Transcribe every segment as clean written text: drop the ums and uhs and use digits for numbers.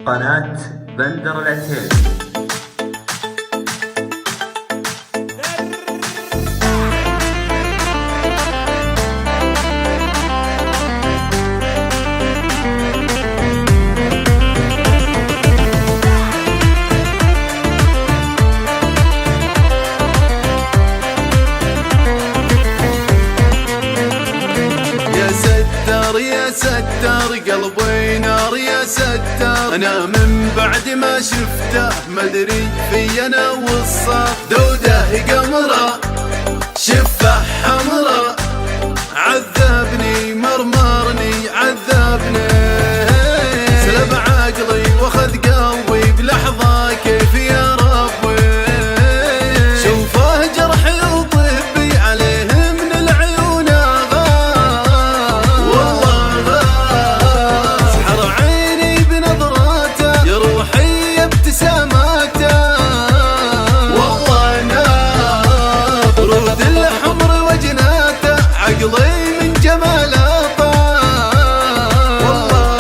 قناة بندر العتيبي. يا ستار قلبي نار يا ستار، انا من بعد ما شفته مدري في انا والصار. دوده قمره شفه حمره عذبني مرمرني عذبني، سلب عقلي واخذ قلبي بلحظه كيف يا ربي. شوفه جرحي وطبي عليه من العيون عقلي من جماله طار والله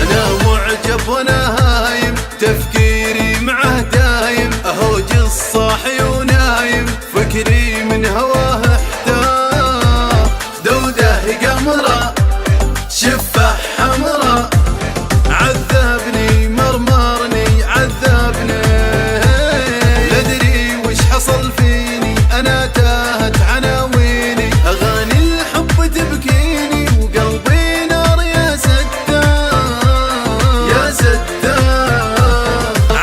أنا معجب وأنا هايم، تفكيري معه دايم، أهوج الصاحي ونايم فكري من هواه احتار. دوده قمره شفه حمره عذبني مرمرني عذبني، لا ادري وش حصل فيني انا تاهت عناويني، اغاني الحب تبكيني وقلبي نار يا ستار يا ستار.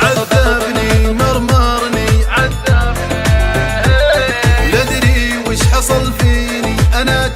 عذبني مرمرني عذبني، لا ادري وش حصل فيني انا